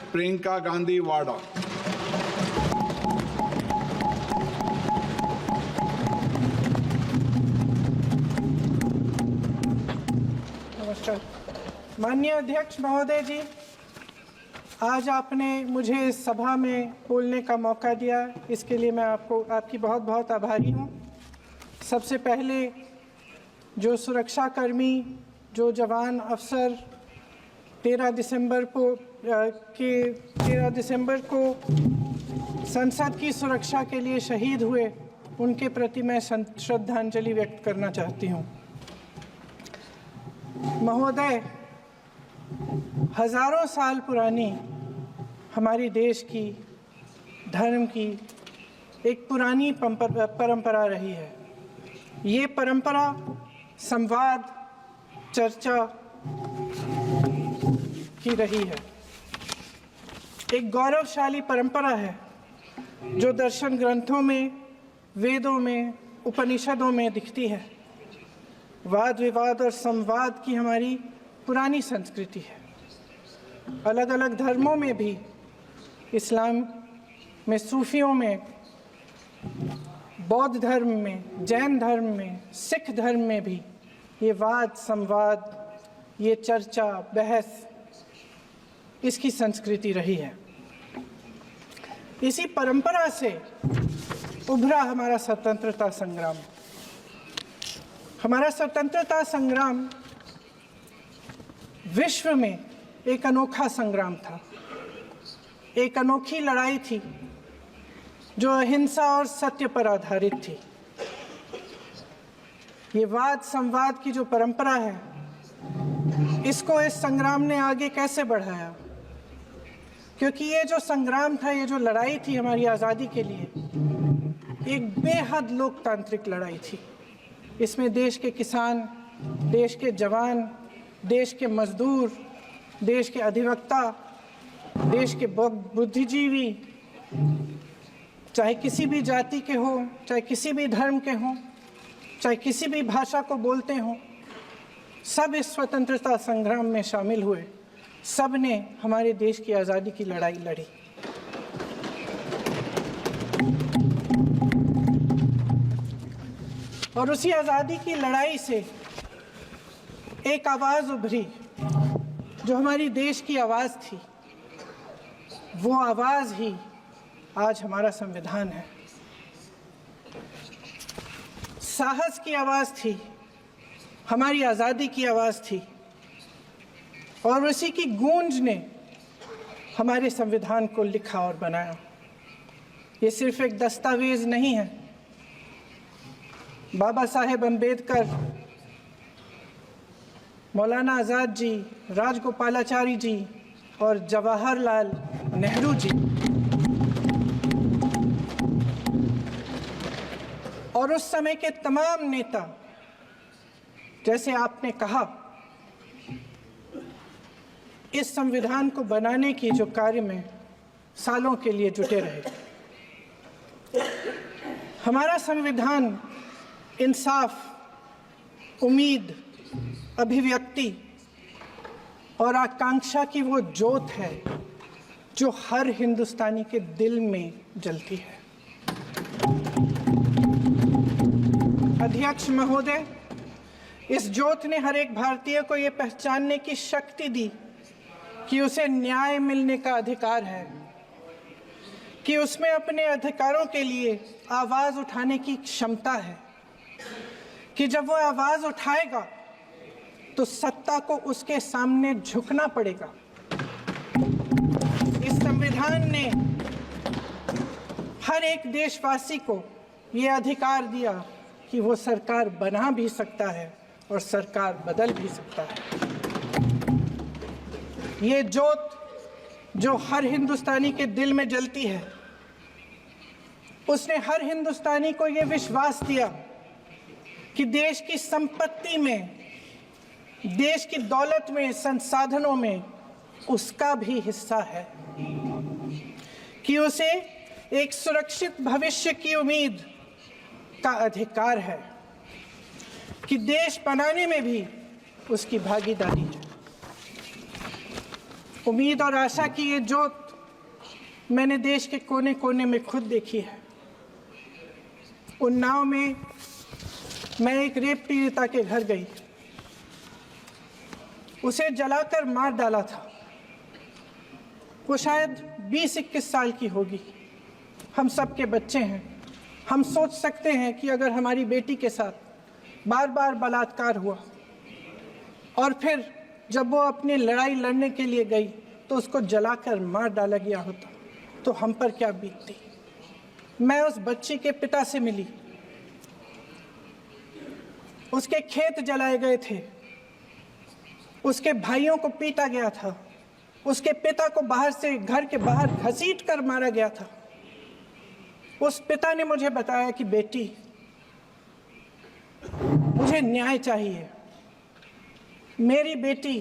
प्रियंका गांधी वाड़ा। नमस्कार। माननीय अध्यक्ष महोदय जी, आज आपने मुझे इस सभा में बोलने का मौका दिया, इसके लिए मैं आपकी बहुत बहुत आभारी हूँ। सबसे पहले जो सुरक्षाकर्मी, जो जवान अफसर 13 दिसंबर को संसद की सुरक्षा के लिए शहीद हुए, उनके प्रति मैं श्रद्धांजलि व्यक्त करना चाहती हूँ। महोदय, हजारों साल पुरानी हमारी देश की, धर्म की एक पुरानी परंपरा रही है। ये परंपरा संवाद, चर्चा की रही है। एक गौरवशाली परंपरा है जो दर्शन ग्रंथों में, वेदों में, उपनिषदों में दिखती है। वाद विवाद और संवाद की हमारी पुरानी संस्कृति है। अलग अलग धर्मों में भी, इस्लाम में, सूफियों में, बौद्ध धर्म में, जैन धर्म में, सिख धर्म में भी ये वाद संवाद, ये चर्चा बहस, इसकी संस्कृति रही है। इसी परंपरा से उभरा हमारा स्वतंत्रता संग्राम। हमारा स्वतंत्रता संग्राम विश्व में एक अनोखा संग्राम था, एक अनोखी लड़ाई थी जो अहिंसा और सत्य पर आधारित थी। ये वाद संवाद की जो परंपरा है, इसको इस संग्राम ने आगे कैसे बढ़ाया? क्योंकि ये जो संग्राम था, ये जो लड़ाई थी हमारी आज़ादी के लिए, एक बेहद लोकतांत्रिक लड़ाई थी। इसमें देश के किसान, देश के जवान, देश के मजदूर, देश के अधिवक्ता, देश के बुद्धिजीवी, चाहे किसी भी जाति के हों, चाहे किसी भी धर्म के हों, चाहे किसी भी भाषा को बोलते हों, सब इस स्वतंत्रता संग्राम में शामिल हुए। सब ने हमारे देश की आज़ादी की लड़ाई लड़ी। और उसी आज़ादी की लड़ाई से एक आवाज़ उभरी जो हमारी देश की आवाज़ थी। वो आवाज़ ही आज हमारा संविधान है। साहस की आवाज़ थी, हमारी आज़ादी की आवाज़ थी, और उसी की गूंज ने हमारे संविधान को लिखा और बनाया। ये सिर्फ एक दस्तावेज नहीं है। बाबा साहेब अम्बेडकर, मौलाना आज़ाद जी, राजगोपालाचारी जी और जवाहरलाल नेहरू जी और उस समय के तमाम नेता, जैसे आपने कहा, इस संविधान को बनाने की जो कार्य में सालों के लिए जुटे रहे। हमारा संविधान इंसाफ, उम्मीद, अभिव्यक्ति और आकांक्षा की वो ज्योत है जो हर हिंदुस्तानी के दिल में जलती है। अध्यक्ष महोदय, इस ज्योत ने हर एक भारतीय को ये पहचानने की शक्ति दी कि उसे न्याय मिलने का अधिकार है, कि उसमें अपने अधिकारों के लिए आवाज़ उठाने की क्षमता है, कि जब वो आवाज़ उठाएगा तो सत्ता को उसके सामने झुकना पड़ेगा। इस संविधान ने हर एक देशवासी को ये अधिकार दिया कि वो सरकार बना भी सकता है और सरकार बदल भी सकता है। ये ज्योत जो हर हिंदुस्तानी के दिल में जलती है, उसने हर हिंदुस्तानी को ये विश्वास दिया कि देश की संपत्ति में, देश की दौलत में, संसाधनों में उसका भी हिस्सा है, कि उसे एक सुरक्षित भविष्य की उम्मीद का अधिकार है, कि देश बनाने में भी उसकी भागीदारी है। उम्मीद और आशा की ये जोत मैंने देश के कोने कोने में खुद देखी है। उन्नाव में मैं एक रेप पीड़िता के घर गई, उसे जलाकर मार डाला था। वो शायद 20-21 साल की होगी। हम सब के बच्चे हैं। हम सोच सकते हैं कि अगर हमारी बेटी के साथ बार बार बलात्कार हुआ और फिर जब वो अपनी लड़ाई लड़ने के लिए गई तो उसको जलाकर मार डाला गया होता तो हम पर क्या बीतती। मैं उस बच्ची के पिता से मिली। उसके खेत जलाए गए थे, उसके भाइयों को पीटा गया था, उसके पिता को बाहर से घर के बाहर घसीट कर मारा गया था। उस पिता ने मुझे बताया कि बेटी, मुझे न्याय चाहिए। मेरी बेटी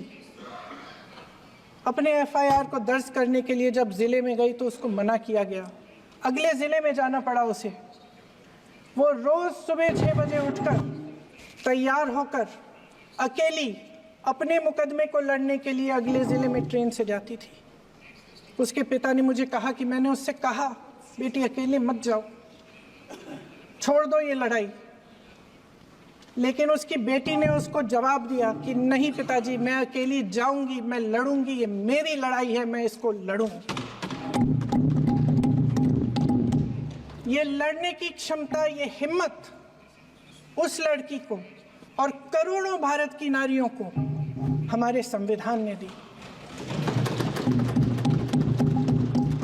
अपने एफआईआर को दर्ज करने के लिए जब जिले में गई तो उसको मना किया गया। अगले जिले में जाना पड़ा उसे। वो रोज सुबह 6 बजे उठकर तैयार होकर अकेली अपने मुकदमे को लड़ने के लिए अगले जिले में ट्रेन से जाती थी। उसके पिता ने मुझे कहा कि मैंने उससे कहा, बेटी अकेले मत जाओ, छोड़ दो ये लड़ाई। लेकिन उसकी बेटी ने उसको जवाब दिया कि नहीं पिताजी, मैं अकेली जाऊंगी, मैं लड़ूंगी, ये मेरी लड़ाई है, मैं इसको लड़ूंगी। ये लड़ने की क्षमता, ये हिम्मत उस लड़की को और करोड़ों भारत की नारियों को हमारे संविधान ने दी।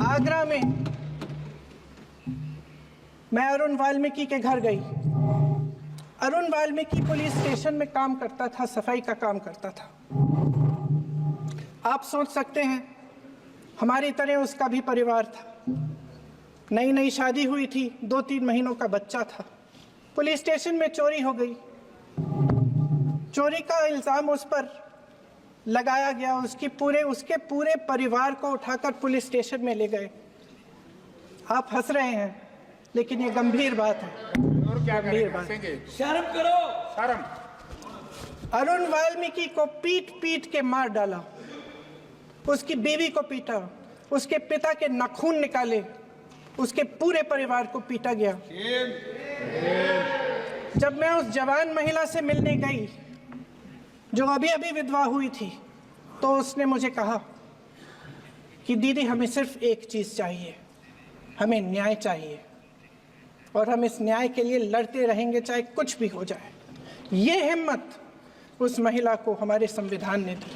आगरा में मैं अरुण वाल्मीकि के घर गई। अरुण वाल्मीकि पुलिस स्टेशन में काम करता था, सफाई का काम करता था। आप सोच सकते हैं हमारी तरह उसका भी परिवार था। नई नई शादी हुई थी, 2-3 महीनों का बच्चा था। पुलिस स्टेशन में चोरी हो गई। चोरी का इल्जाम उस पर लगाया गया। उसके पूरे परिवार को उठाकर पुलिस स्टेशन में ले गए। आप हंस रहे हैं, लेकिन ये गंभीर बात है। और क्या गंभीर बात। शर्म करो, शर्म। अरुण वाल्मीकि को पीट पीट के मार डाला, उसकी बीवी को पीटा, उसके पिता के नाखून निकाले, उसके पूरे परिवार को पीटा गया। जब मैं उस जवान महिला से मिलने गई जो अभी अभी विधवा हुई थी, तो उसने मुझे कहा कि दीदी, हमें सिर्फ एक चीज चाहिए, हमें न्याय चाहिए और हम इस न्याय के लिए लड़ते रहेंगे, चाहे कुछ भी हो जाए। ये हिम्मत उस महिला को हमारे संविधान ने दी।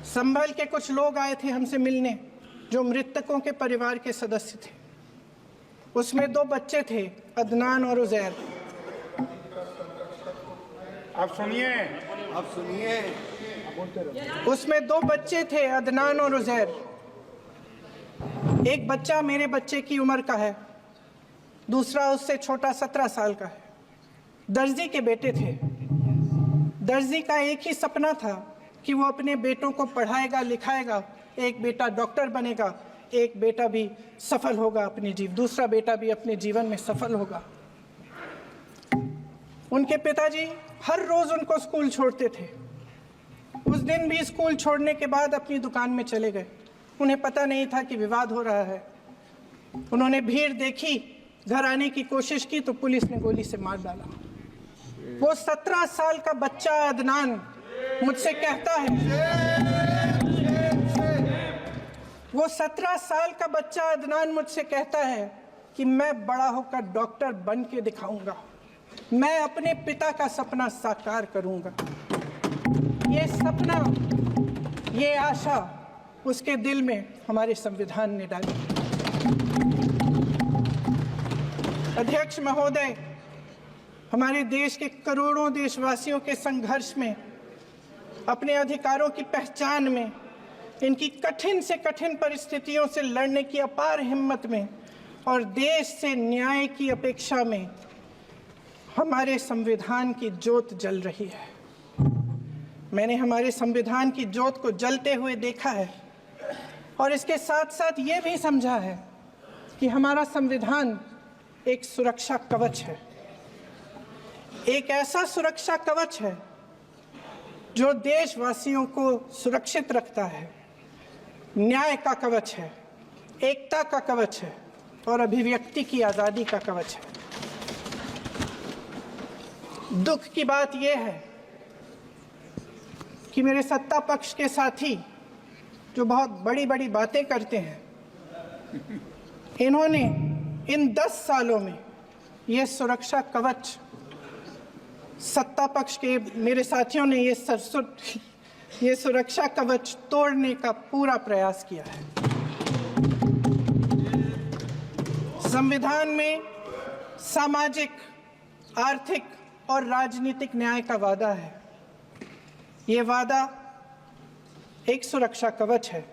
संभल के कुछ लोग आए थे हमसे मिलने जो मृतकों के परिवार के सदस्य थे। उसमें 2 बच्चे थे, अदनान और उजैर। आप सुनिए। उसमें 2 बच्चे थे, अदनान और उजैर। एक बच्चा मेरे बच्चे की उम्र का है, दूसरा उससे छोटा 17 साल का है। दर्जी के बेटे थे। दर्जी का एक ही सपना था कि वो अपने बेटों को पढ़ाएगा, लिखाएगा। एक बेटा डॉक्टर बनेगा, एक बेटा भी सफल होगा दूसरा बेटा भी अपने जीवन में सफल होगा। उनके पिताजी हर रोज उनको स्कूल छोड़ते थे। उस दिन भी स्कूल छोड़ने के बाद अपनी दुकान में चले गए। उन्हें पता नहीं था कि विवाद हो रहा है। उन्होंने भीड़ देखी, घर आने की कोशिश की तो पुलिस ने गोली से मार डाला। वो 17 साल का बच्चा अदनान मुझसे कहता है, वो 17 साल का बच्चा अदनान मुझसे कहता है कि मैं बड़ा होकर डॉक्टर बन के दिखाऊंगा, मैं अपने पिता का सपना साकार करूंगा। ये सपना, ये आशा उसके दिल में हमारे संविधान ने डाली। अध्यक्ष महोदय, हमारे देश के करोड़ों देशवासियों के संघर्ष में, अपने अधिकारों की पहचान में, इनकी कठिन से कठिन परिस्थितियों से लड़ने की अपार हिम्मत में और देश से न्याय की अपेक्षा में हमारे संविधान की ज्योत जल रही है। मैंने हमारे संविधान की ज्योत को जलते हुए देखा है और इसके साथ साथ ये भी समझा है कि हमारा संविधान एक सुरक्षा कवच है। एक ऐसा सुरक्षा कवच है जो देशवासियों को सुरक्षित रखता है, न्याय का कवच है, एकता का कवच है और अभिव्यक्ति की आज़ादी का कवच है। दुख की बात यह है कि मेरे सत्ता पक्ष के साथी जो बहुत बड़ी बड़ी बातें करते हैं, इन्होंने इन 10 सालों में ये सुरक्षा कवच, सत्ता पक्ष के मेरे साथियों ने ये सुरक्षा कवच तोड़ने का पूरा प्रयास किया है। संविधान में सामाजिक, आर्थिक और राजनीतिक न्याय का वादा है। ये वादा एक सुरक्षा कवच है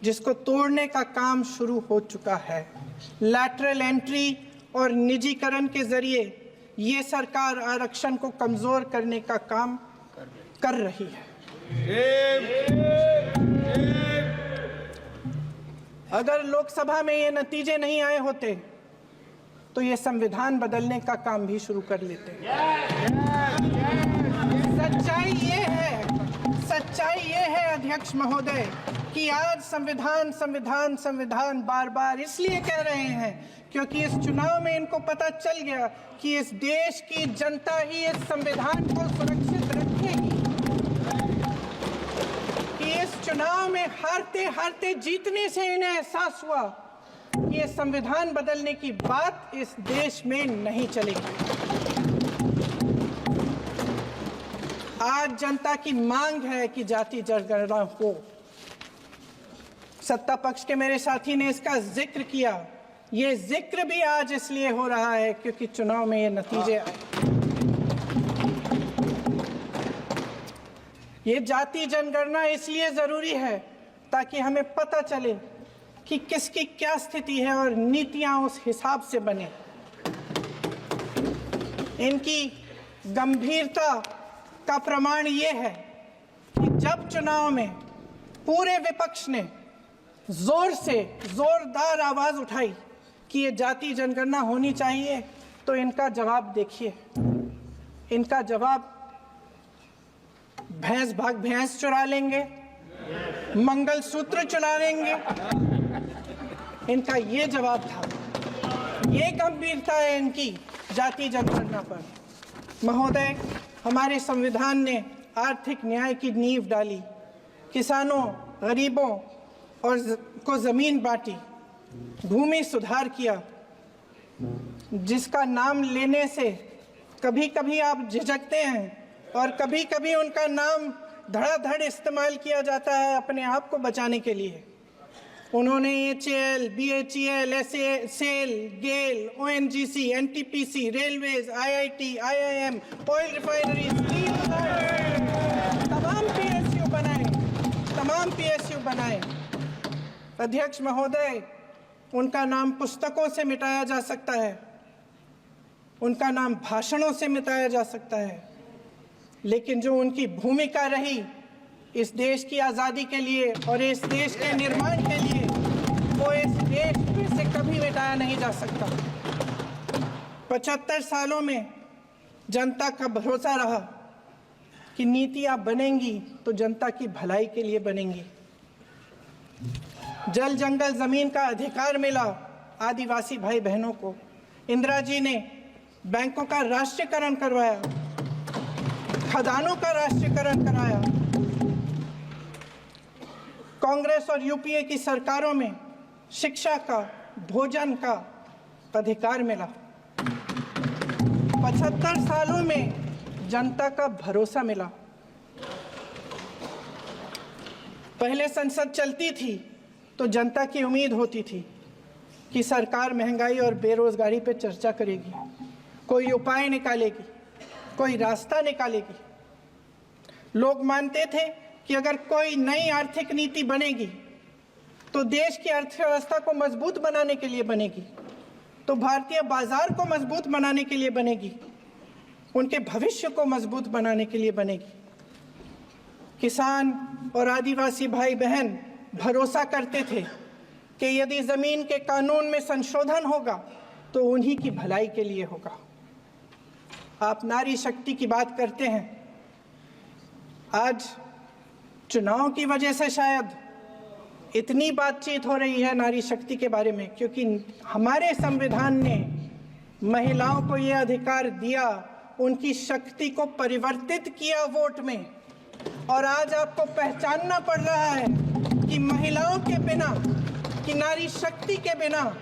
जिसको तोड़ने का काम शुरू हो चुका है। लैटरल एंट्री और निजीकरण के जरिए ये सरकार आरक्षण को कमजोर करने का काम कर रही है। अगर लोकसभा में ये नतीजे नहीं आए होते तो ये संविधान बदलने का काम भी शुरू कर लेते। सच्चाई ये है अध्यक्ष महोदय कि आज संविधान बार बार इसलिए कह रहे हैं क्योंकि इस चुनाव में इनको पता चल गया कि इस देश की जनता ही इस संविधान को सुरक्षित रखेगी, कि इस चुनाव में हारते जीतने से इन्हें एहसास हुआ कि ये संविधान बदलने की बात इस देश में नहीं चलेगी। आज जनता की मांग है कि जाति जनगणना हो। सत्ता पक्ष के मेरे साथी ने इसका जिक्र किया। ये जिक्र भी आज इसलिए हो रहा है क्योंकि चुनाव में ये नतीजे आए। ये जाति जनगणना इसलिए जरूरी है ताकि हमें पता चले कि किसकी क्या स्थिति है और नीतियां उस हिसाब से बने। इनकी गंभीरता का प्रमाण ये है कि जब चुनाव में पूरे विपक्ष ने जोरदार आवाज उठाई कि ये जाति जनगणना होनी चाहिए, तो इनका जवाब देखिए। इनका जवाब भैंस भाग भैंस चुरा लेंगे, मंगलसूत्र चुरा लेंगे, इनका ये जवाब था। ये गंभीरता है इनकी जाति जनगणना पर। महोदय, हमारे संविधान ने आर्थिक न्याय की नींव डाली, किसानों, गरीबों और को जमीन बांटी, भूमि सुधार किया, जिसका नाम लेने से कभी कभी आप झिझकते हैं और कभी कभी उनका नाम धड़ाधड़ इस्तेमाल किया जाता है अपने आप को बचाने के लिए। उन्होंने HAL, BHEL, SAL, गेल, ONGC, NTPC, railways, IIT, IIM, oil refinery, तमाम PSU बनाए। अध्यक्ष महोदय, उनका नाम पुस्तकों से मिटाया जा सकता है, उनका नाम भाषणों से मिटाया जा सकता है, लेकिन जो उनकी भूमिका रही इस देश की आज़ादी के लिए और इस देश के निर्माण के लिए, वो इस देश में से कभी मिटाया नहीं जा सकता। 75 सालों में जनता का भरोसा रहा कि नीतियां बनेंगी तो जनता की भलाई के लिए बनेंगी। जल जंगल जमीन का अधिकार मिला आदिवासी भाई बहनों को। इंदिरा जी ने बैंकों का राष्ट्रीयकरण करवाया, खदानों का राष्ट्रीयकरण कराया। कांग्रेस और यूपीए की सरकारों में शिक्षा का, भोजन का अधिकार मिला। 75 सालों में जनता का भरोसा मिला। पहले संसद चलती थी तो जनता की उम्मीद होती थी कि सरकार महंगाई और बेरोजगारी पर चर्चा करेगी, कोई उपाय निकालेगी, कोई रास्ता निकालेगी। लोग मानते थे कि अगर कोई नई आर्थिक नीति बनेगी तो देश की अर्थव्यवस्था को मजबूत बनाने के लिए बनेगी, तो भारतीय बाजार को मजबूत बनाने के लिए बनेगी, उनके भविष्य को मजबूत बनाने के लिए बनेगी। किसान और आदिवासी भाई बहन भरोसा करते थे कि यदि जमीन के कानून में संशोधन होगा तो उन्हीं की भलाई के लिए होगा। आप नारी शक्ति की बात करते हैं। आज चुनाव की वजह से शायद इतनी बातचीत हो रही है नारी शक्ति के बारे में, क्योंकि हमारे संविधान ने महिलाओं को ये अधिकार दिया, उनकी शक्ति को परिवर्तित किया वोट में। और आज आपको पहचानना पड़ रहा है कि महिलाओं के बिना, कि नारी शक्ति के बिना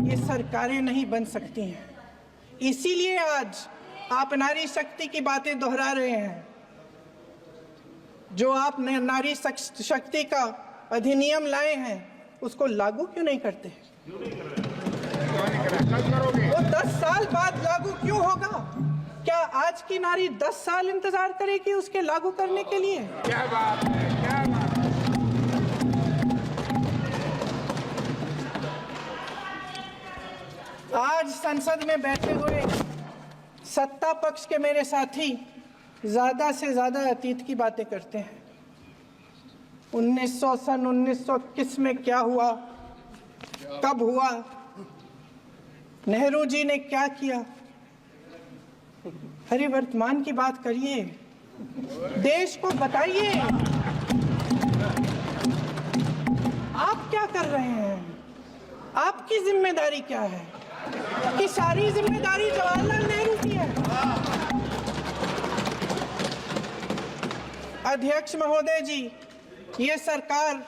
ये सरकारें नहीं बन सकती हैं। इसीलिए आज आप नारी शक्ति की बातें दोहरा रहे हैं। जो आप नारी शक्ति का अधिनियम लाए हैं उसको लागू क्यों नहीं करते? वो 10 साल बाद लागू क्यों होगा? क्या आज की नारी 10 साल इंतजार करेगी उसके लागू करने के लिए? क्या बात है, क्या बात है। आज संसद में बैठे हुए सत्ता पक्ष के मेरे साथी ज्यादा से ज्यादा अतीत की बातें करते हैं। 1921 में क्या हुआ, कब हुआ, नेहरू जी ने क्या किया। अरे वर्तमान की बात करिए, देश को बताइए आप क्या कर रहे हैं, आपकी जिम्मेदारी क्या है? कि सारी जिम्मेदारी जवाहरलाल नेहरू की है। अध्यक्ष महोदय जी, ये सरकार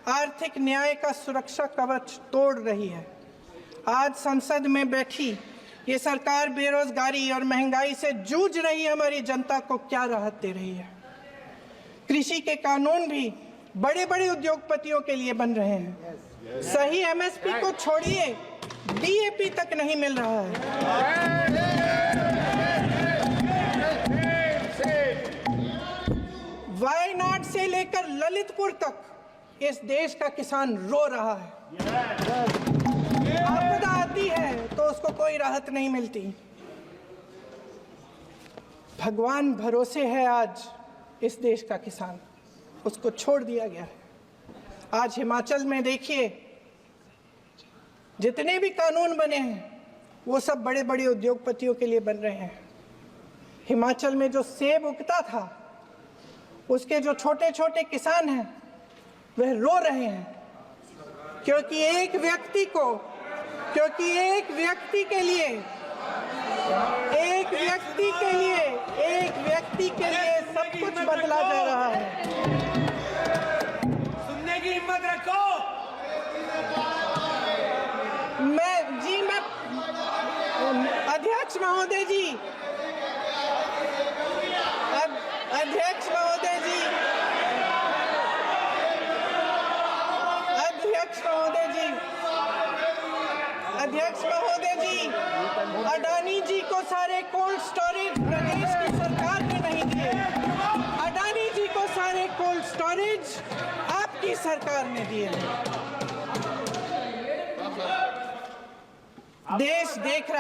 आर्थिक न्याय का सुरक्षा कवच तोड़ रही है। आज संसद में बैठी ये सरकार बेरोजगारी और महंगाई से जूझ रही हमारी जनता को क्या राहत दे रही है? कृषि के कानून भी बड़े बड़े उद्योगपतियों के लिए बन रहे हैं। सही एमएसपी को छोड़िए, डीएपी तक नहीं मिल रहा है। वायनाड से लेकर ललितपुर तक इस देश का किसान रो रहा है। आपदा आती है तो उसको कोई राहत नहीं मिलती। भगवान भरोसे है आज इस देश का किसान, उसको छोड़ दिया गया है। आज हिमाचल में देखिए, जितने भी कानून बने हैं वो सब बड़े बड़े उद्योगपतियों के लिए बन रहे हैं। हिमाचल में जो सेब उगता था उसके जो छोटे छोटे किसान हैं वह रो रहे हैं, क्योंकि एक व्यक्ति के लिए सब कुछ बदला जा रहा है। सुनने की हिम्मत रखो। मैं अध्यक्ष महोदय जी, अध्यक्ष महोदय जी, अडानी जी को सारे कोल्ड स्टोरेज प्रदेश की सरकार ने नहीं दिए। अडानी जी को सारे कोल्ड स्टोरेज आपकी सरकार ने दिए। देश देख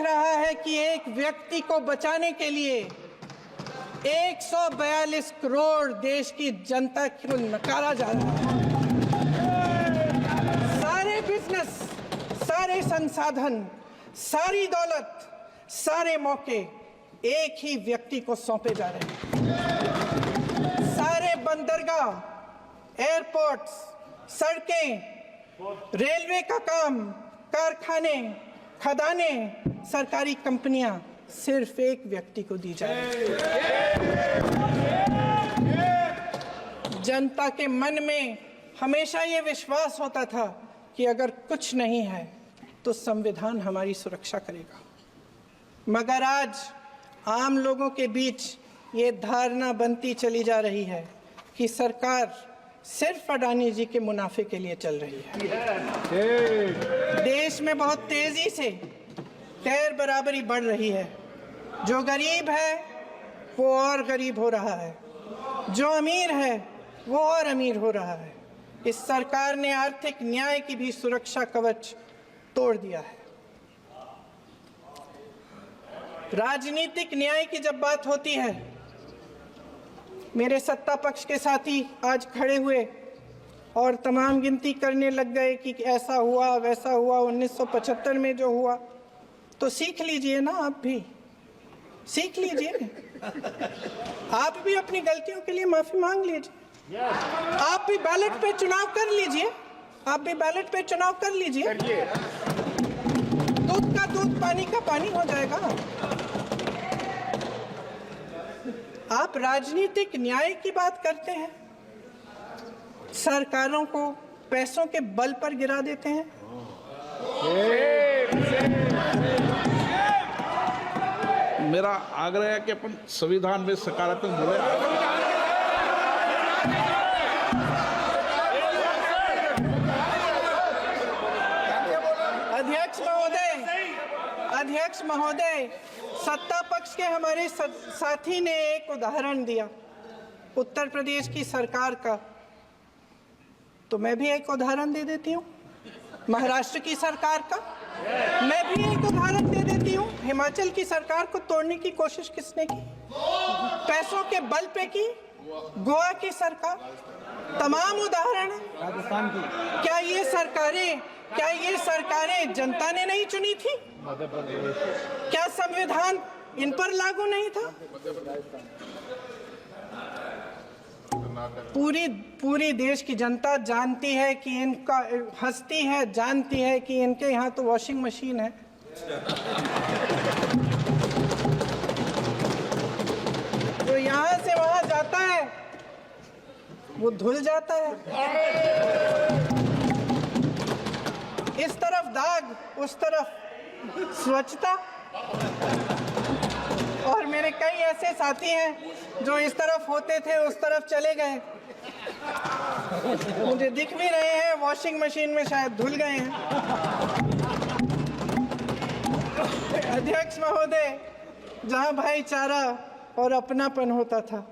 रहा है कि एक व्यक्ति को बचाने के लिए 142 करोड़ देश की जनता को नकारा जा रहा है। सारे बिजनेस, सारे संसाधन, सारी दौलत, सारे मौके एक ही व्यक्ति को सौंपे जा रहे हैं। सारे बंदरगाह, एयरपोर्ट्स, सड़कें, रेलवे का काम, कारखाने, खदाने, सरकारी कंपनियां सिर्फ एक व्यक्ति को दी जा रही है। जनता के मन में हमेशा ये विश्वास होता था कि अगर कुछ नहीं है तो संविधान हमारी सुरक्षा करेगा, मगर आज आम लोगों के बीच ये धारणा बनती चली जा रही है कि सरकार सिर्फ अडानी जी के मुनाफे के लिए चल रही है। देश में बहुत तेजी से गैर बराबरी बढ़ रही है। जो गरीब है वो और गरीब हो रहा है, जो अमीर है वो और अमीर हो रहा है। इस सरकार ने आर्थिक न्याय की भी सुरक्षा कवच तोड़ दिया है। राजनीतिक न्याय की जब बात होती है, मेरे सत्ता पक्ष के साथी आज खड़े हुए और तमाम गिनती करने लग गए कि ऐसा हुआ वैसा हुआ 1975 में जो हुआ, तो सीख लीजिए ना आप भी। सीख लीजिए। आप भी अपनी गलतियों के लिए माफी मांग लीजिए। आप भी बैलेट पे चुनाव कर लीजिए। आप भी बैलेट पे चुनाव कर लीजिए। दूध का दूध, पानी का पानी हो जाएगा। आप राजनीतिक न्याय की बात करते हैं, सरकारों को पैसों के बल पर गिरा देते हैं। मेरा आग्रह है कि अपन संविधान में सकारात्मक बोले। अध्यक्ष महोदय, सत्ता पक्ष के हमारे साथी ने एक उदाहरण दिया उत्तर प्रदेश की सरकार का, तो मैं भी एक उदाहरण दे देती हूँ महाराष्ट्र की सरकार का। मैं भी एक उदाहरण दे देती हूँ हिमाचल की सरकार को तोड़ने की कोशिश किसने की, पैसों के बल पे की, गोवा की सरकार। तमाम उदाहरण है। राजस्थान की क्या ये सरकारें जनता ने नहीं चुनी थी? क्या संविधान इन पर लागू नहीं था? पूरी देश की जनता जानती है कि इनका हंसती है, जानती है कि इनके यहाँ तो वॉशिंग मशीन है। जो यहाँ से वहाँ जाता है वो धुल जाता है। इस तरफ दाग, उस तरफ स्वच्छता। और मेरे कई ऐसे साथी हैं जो इस तरफ होते थे उस तरफ चले गए, मुझे दिख भी रहे हैं, वॉशिंग मशीन में शायद धुल गए हैं। अध्यक्ष महोदय, जहां भाईचारा और अपनापन होता था,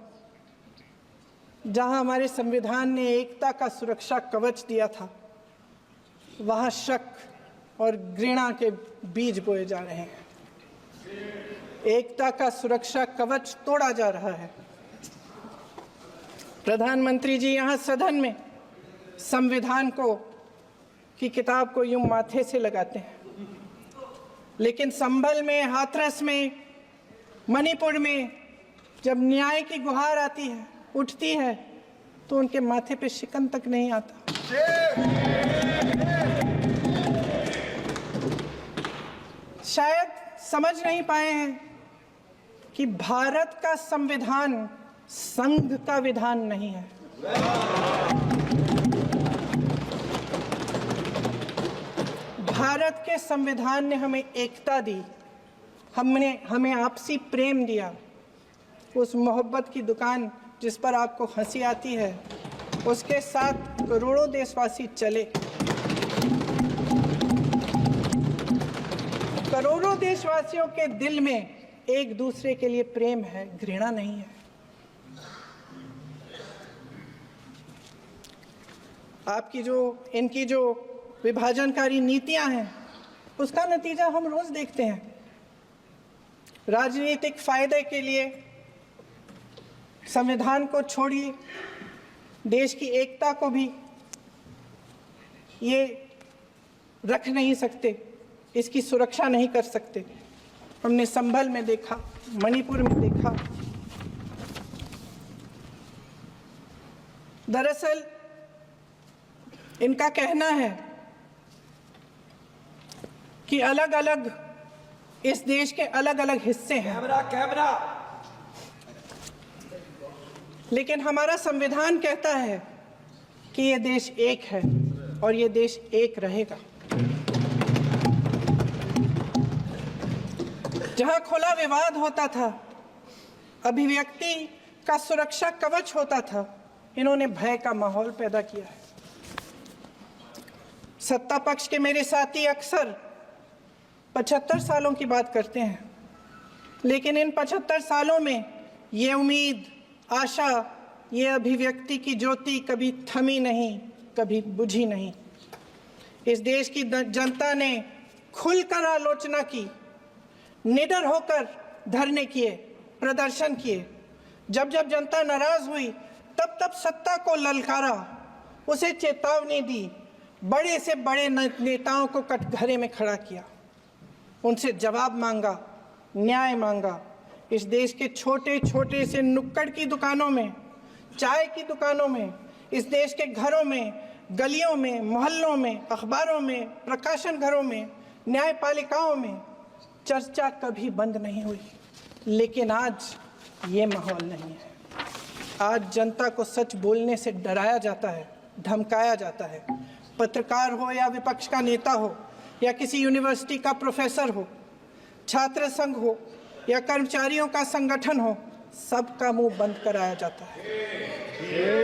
जहां हमारे संविधान ने एकता का सुरक्षा कवच दिया था, वहां शक और घृणा के बीज बोए जा रहे हैं। एकता का सुरक्षा कवच तोड़ा जा रहा है। प्रधानमंत्री जी यहाँ सदन में संविधान की किताब को यूं माथे से लगाते हैं, लेकिन संभल में, हाथरस में, मणिपुर में जब न्याय की गुहार आती है, उठती है, तो उनके माथे पे शिकन तक नहीं आता। शायद समझ नहीं पाए हैं कि भारत का संविधान संघ का विधान नहीं है। भारत के संविधान ने हमें एकता दी, हमें आपसी प्रेम दिया। उस मोहब्बत की दुकान जिस पर आपको हंसी आती है, उसके साथ करोड़ों देशवासी चले। करोड़ों देशवासियों के दिल में एक दूसरे के लिए प्रेम है, घृणा नहीं है। इनकी जो विभाजनकारी नीतियां हैं, उसका नतीजा हम रोज देखते हैं। राजनीतिक फायदे के लिए संविधान को छोड़िए, देश की एकता को भी ये रख नहीं सकते, इसकी सुरक्षा नहीं कर सकते। हमने संभल में देखा, मणिपुर में देखा। दरअसल इनका कहना है कि अलग अलग इस देश के अलग अलग हिस्से हैं, लेकिन हमारा संविधान कहता है कि ये देश एक है और ये देश एक रहेगा। जहां खुला विवाद होता था, अभिव्यक्ति का सुरक्षा कवच होता था, इन्होंने भय का माहौल पैदा किया है। सत्ता पक्ष के मेरे साथी अक्सर 75 सालों की बात करते हैं, लेकिन इन 75 सालों में ये उम्मीद, आशा, ये अभिव्यक्ति की ज्योति कभी थमी नहीं, कभी बुझी नहीं। इस देश की जनता ने खुलकर आलोचना की, निडर होकर धरने किए, प्रदर्शन किए। जब जब जनता नाराज हुई, तब तब सत्ता को ललकारा, उसे चेतावनी दी, बड़े से बड़े नेताओं को कटघरे में खड़ा किया, उनसे जवाब मांगा, न्याय मांगा। इस देश के छोटे छोटे से नुक्कड़ की दुकानों में, चाय की दुकानों में, इस देश के घरों में, गलियों में, मोहल्लों में, अखबारों में, प्रकाशन घरों में, न्यायपालिकाओं में चर्चा कभी बंद नहीं हुई। लेकिन आज ये माहौल नहीं है। आज जनता को सच बोलने से डराया जाता है, धमकाया जाता है। पत्रकार हो या विपक्ष का नेता हो या किसी यूनिवर्सिटी का प्रोफेसर हो, छात्र संघ हो या कर्मचारियों का संगठन हो, सबका मुंह बंद कराया जाता है।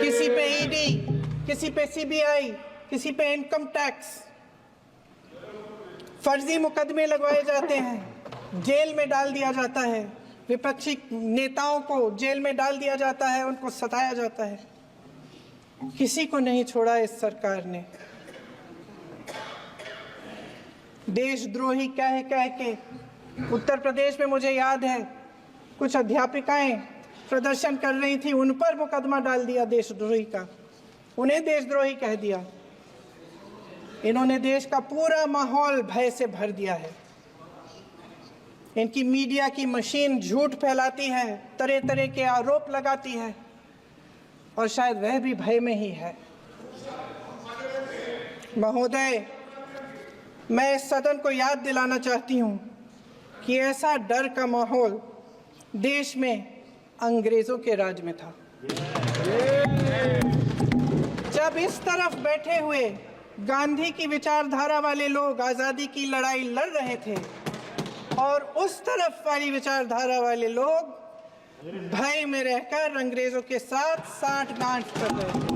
किसी पे ईडी, किसी पे सीबीआई, किसी पे इनकम टैक्स, फर्जी मुकदमे लगवाए जाते हैं, जेल में डाल दिया जाता है। विपक्षी नेताओं को जेल में डाल दिया जाता है, उनको सताया जाता है। किसी को नहीं छोड़ा इस सरकार ने। देशद्रोही कह के उत्तर प्रदेश में मुझे याद है कुछ अध्यापिकाएं प्रदर्शन कर रही थी, उन पर मुकदमा डाल दिया देशद्रोही का, उन्हें देशद्रोही कह दिया। इन्होंने देश का पूरा माहौल भय से भर दिया है। इनकी मीडिया की मशीन झूठ फैलाती है, तरह तरह के आरोप लगाती है, और शायद वह भी भय में ही है। महोदय, मैं इस सदन को याद दिलाना चाहती हूं कि ऐसा डर का माहौल देश में अंग्रेजों के राज में था। जब इस तरफ बैठे हुए गांधी की विचारधारा वाले लोग आज़ादी की लड़ाई लड़ रहे थे और उस तरफ वाली विचारधारा वाले लोग भय में रहकर अंग्रेजों के साथ साठ-गांठ कर रहे थे।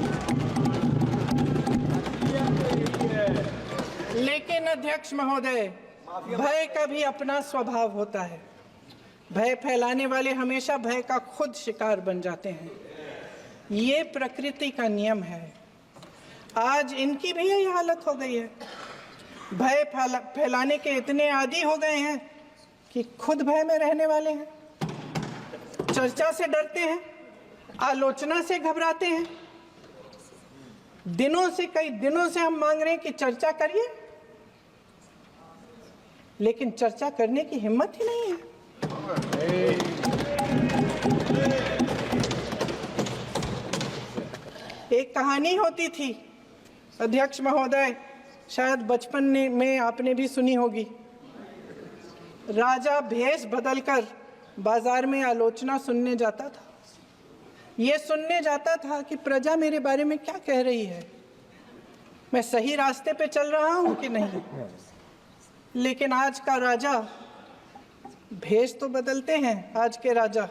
लेकिन अध्यक्ष महोदय, भय का भी अपना स्वभाव होता है। भय फैलाने वाले हमेशा भय का खुद शिकार बन जाते हैं। ये प्रकृति का नियम है। आज इनकी भी यही हालत हो गई है। भय फैलाने के इतने आदी हो गए हैं कि खुद भय में रहने वाले हैं। चर्चा से डरते हैं, आलोचना से घबराते हैं। कई दिनों से हम मांग रहे हैं कि चर्चा करिए, लेकिन चर्चा करने की हिम्मत ही नहीं है। एक कहानी होती थी अध्यक्ष महोदय, शायद बचपन में आपने भी सुनी होगी। राजा भेष बदलकर बाजार में आलोचना सुनने जाता था। ये सुनने जाता था कि प्रजा मेरे बारे में क्या कह रही है, मैं सही रास्ते पे चल रहा हूं कि नहीं। लेकिन आज का राजा, भेष तो बदलते हैं आज के राजा,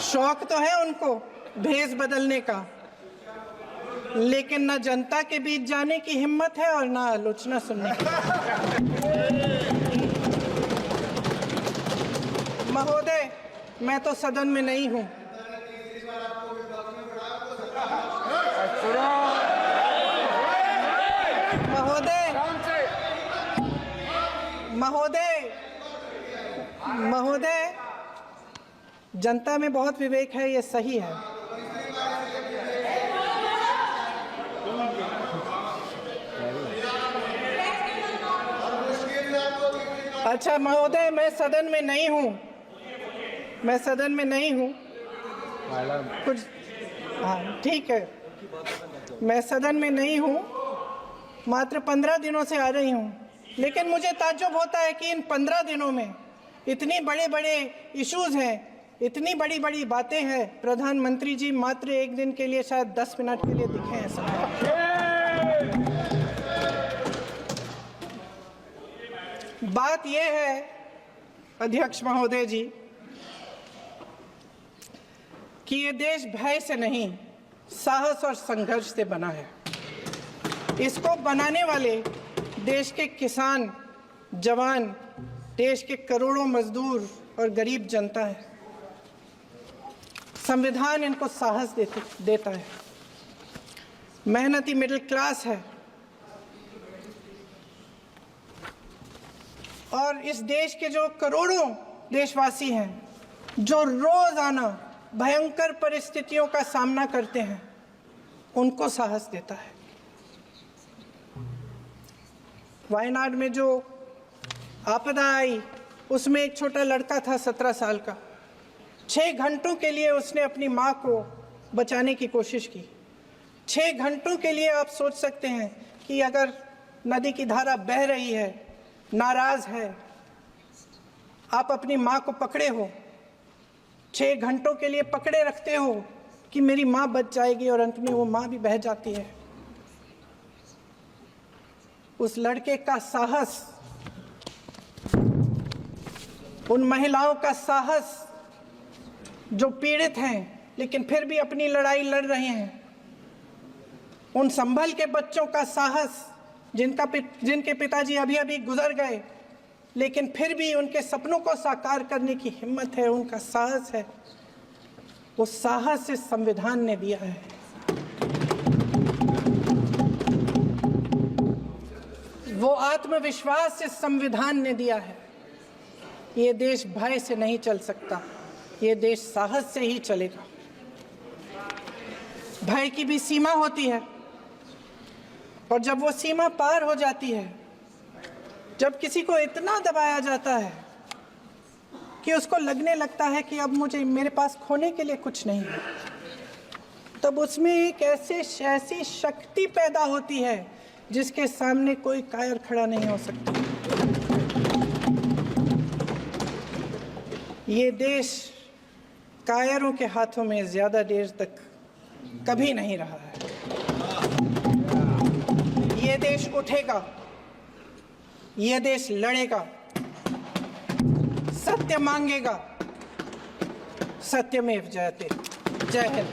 शौक तो है उनको भेष बदलने का, लेकिन न जनता के बीच जाने की हिम्मत है और न आलोचना सुनने की। महोदय, मैं तो सदन में नहीं हूं। महोदय, जनता में बहुत विवेक है, ये सही है। अच्छा महोदय, मैं सदन में नहीं हूँ, कुछ, हाँ ठीक है, मैं सदन में नहीं हूँ, मात्र 15 दिनों से आ रही हूँ। लेकिन मुझे ताज्जुब होता है कि इन 15 दिनों में इतनी बड़े इश्यूज हैं, इतनी बड़ी बातें हैं, प्रधानमंत्री जी मात्र एक दिन के लिए, शायद 10 मिनट के लिए दिखे हैं सब। बात यह है अध्यक्ष महोदय जी कि ये देश भय से नहीं, साहस और संघर्ष से बना है। इसको बनाने वाले देश के किसान, जवान, देश के करोड़ों मजदूर और गरीब जनता है। संविधान इनको साहस देता है। मेहनती मिडिल क्लास है। और इस देश के जो करोड़ों देशवासी हैं, जो रोजाना भयंकर परिस्थितियों का सामना करते हैं, उनको साहस देता है। वायनाड में जो आपदा आई, उसमें एक छोटा लड़का था 17 साल का। 6 घंटों के लिए उसने अपनी माँ को बचाने की कोशिश की। 6 घंटों के लिए आप सोच सकते हैं कि अगर नदी की धारा बह रही है, नाराज है, आप अपनी माँ को पकड़े हो, 6 घंटों के लिए पकड़े रखते हो कि मेरी माँ बच जाएगी, और अंत में वो माँ भी बह जाती है। उस लड़के का साहस, उन महिलाओं का साहस जो पीड़ित हैं लेकिन फिर भी अपनी लड़ाई लड़ रहे हैं, उन संभल के बच्चों का साहस जिनके पिताजी अभी अभी गुजर गए लेकिन फिर भी उनके सपनों को साकार करने की हिम्मत है, उनका साहस है, वो साहस इस संविधान ने दिया है। वो आत्मविश्वास इस संविधान ने दिया है। ये देश भय से नहीं चल सकता, ये देश साहस से ही चलेगा। भय की भी सीमा होती है, और जब वो सीमा पार हो जाती है, जब किसी को इतना दबाया जाता है कि उसको लगने लगता है कि अब मेरे पास खोने के लिए कुछ नहीं है, तब उसमें एक ऐसी शक्ति पैदा होती है जिसके सामने कोई कायर खड़ा नहीं हो सकता। ये देश कायरों के हाथों में ज्यादा देर तक कभी नहीं रहा है। ये देश उठेगा, ये देश लड़ेगा, सत्य मांगेगा, सत्यमेव जयते। जय हिंद।